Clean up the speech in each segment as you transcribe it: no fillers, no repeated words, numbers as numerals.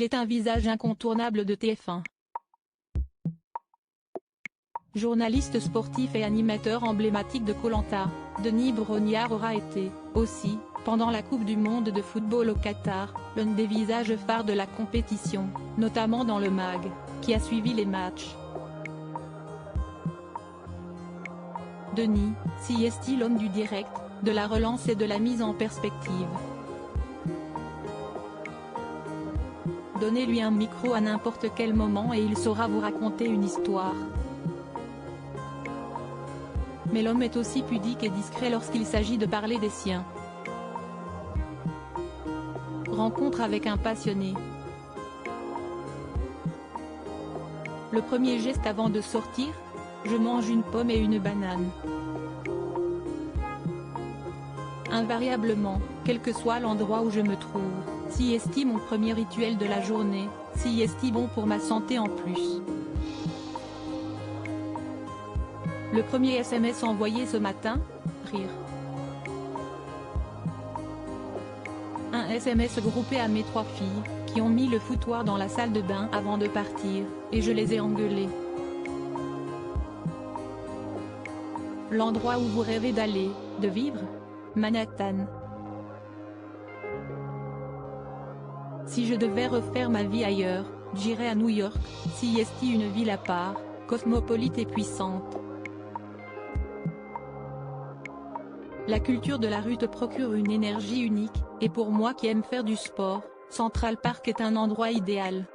Il est un visage incontournable de TF1. Journaliste sportif et animateur emblématique de Koh-Lanta, Denis Brognard aura été, aussi, pendant la Coupe du monde de football au Qatar, l'un des visages phares de la compétition, notamment dans le MAG, qui a suivi les matchs. Denis, si est-il l'homme du direct, de la relance et de la mise en perspective. Donnez-lui un micro à n'importe quel moment et il saura vous raconter une histoire. Mais l'homme est aussi pudique et discret lorsqu'il s'agit de parler des siens. Rencontre avec un passionné. Le premier geste avant de sortir, je mange une pomme et une banane. Invariablement, quel que soit l'endroit où je me trouve, si est mon premier rituel de la journée, si est bon pour ma santé en plus. Le premier SMS envoyé ce matin, rire. Un SMS groupé à mes 3 filles, qui ont mis le foutoir dans la salle de bain avant de partir, et je les ai engueulées. L'endroit où vous rêvez d'aller, de vivre? Manhattan. Si je devais refaire ma vie ailleurs, j'irais à New York, si est une ville à part, cosmopolite et puissante. La culture de la rue te procure une énergie unique, et pour moi qui aime faire du sport, Central Park est un endroit idéal.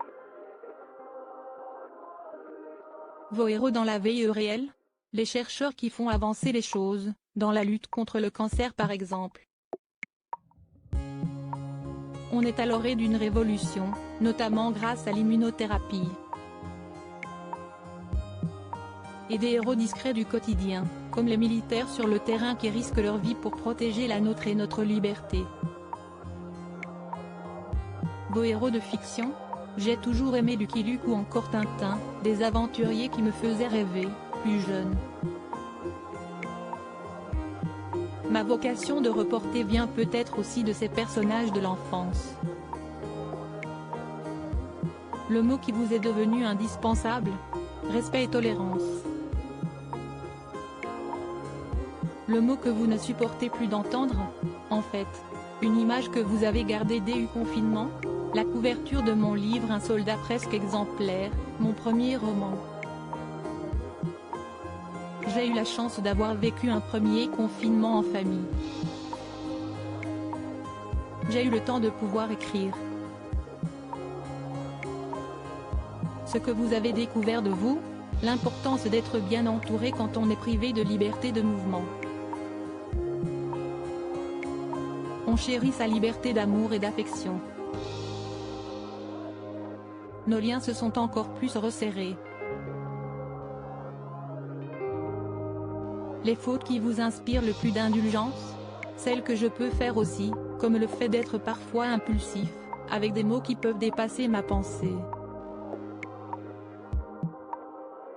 Vos héros dans la veille réelle? Les chercheurs qui font avancer les choses, dans la lutte contre le cancer par exemple. On est à l'orée d'une révolution, notamment grâce à l'immunothérapie. Et des héros discrets du quotidien, comme les militaires sur le terrain qui risquent leur vie pour protéger la nôtre et notre liberté. Vos héros de fiction? J'ai toujours aimé Lucky Luke ou encore Tintin, des aventuriers qui me faisaient rêver, plus jeune. Ma vocation de reporter vient peut-être aussi de ces personnages de l'enfance. Le mot qui vous est devenu indispensable? Respect et tolérance. Le mot que vous ne supportez plus d'entendre? En fait, une image que vous avez gardée dès le confinement? La couverture de mon livre Un soldat presque exemplaire, mon premier roman. J'ai eu la chance d'avoir vécu un premier confinement en famille. J'ai eu le temps de pouvoir écrire. Ce que vous avez découvert de vous? L'importance d'être bien entouré quand on est privé de liberté de mouvement. On chérit sa liberté d'amour et d'affection. Nos liens se sont encore plus resserrés. Les fautes qui vous inspirent le plus d'indulgence? Celles que je peux faire aussi, comme le fait d'être parfois impulsif, avec des mots qui peuvent dépasser ma pensée.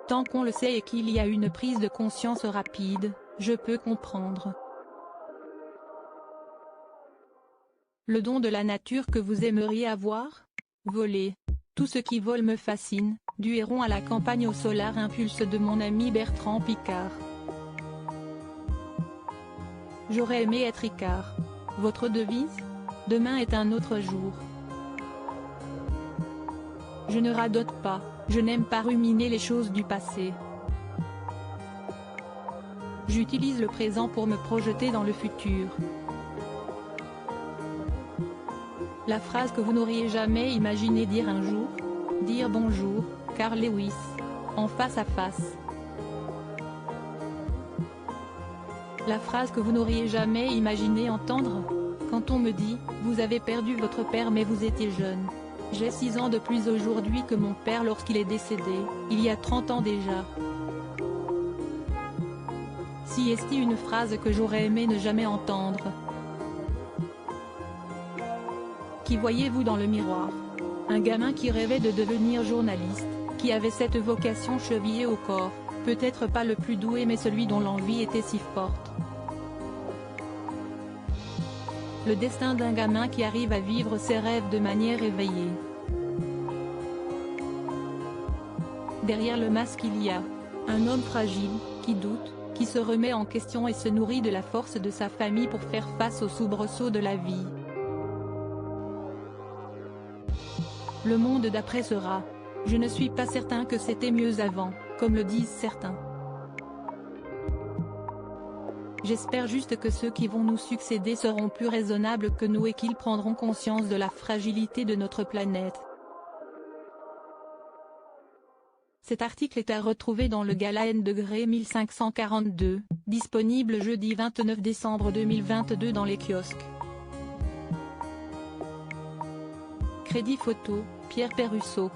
Tant qu'on le sait et qu'il y a une prise de conscience rapide, je peux comprendre. Le don de la nature que vous aimeriez avoir? Voler. Tout ce qui vole me fascine, du héron à la campagne au solar impulse de mon ami Bertrand Piccard. J'aurais aimé être Icare. Votre devise? Demain est un autre jour. Je ne radote pas, je n'aime pas ruminer les choses du passé. J'utilise le présent pour me projeter dans le futur. La phrase que vous n'auriez jamais imaginé dire un jour? Dire bonjour, Carl Lewis. En face à face. La phrase que vous n'auriez jamais imaginé entendre? Quand on me dit, vous avez perdu votre père mais vous étiez jeune. J'ai 6 ans de plus aujourd'hui que mon père lorsqu'il est décédé, il y a 30 ans déjà. Si est-il une phrase que j'aurais aimé ne jamais entendre? Qui voyez-vous dans le miroir? Un gamin qui rêvait de devenir journaliste, qui avait cette vocation chevillée au corps, peut-être pas le plus doué mais celui dont l'envie était si forte. Le destin d'un gamin qui arrive à vivre ses rêves de manière éveillée. Derrière le masque il y a un homme fragile, qui doute, qui se remet en question et se nourrit de la force de sa famille pour faire face aux soubresauts de la vie. Le monde d'après sera. Je ne suis pas certain que c'était mieux avant, comme le disent certains. J'espère juste que ceux qui vont nous succéder seront plus raisonnables que nous et qu'ils prendront conscience de la fragilité de notre planète. Cet article est à retrouver dans le Gala N degré 1542, disponible jeudi 29 décembre 2022 dans les kiosques. Crédit photo, Pierre Perrusso.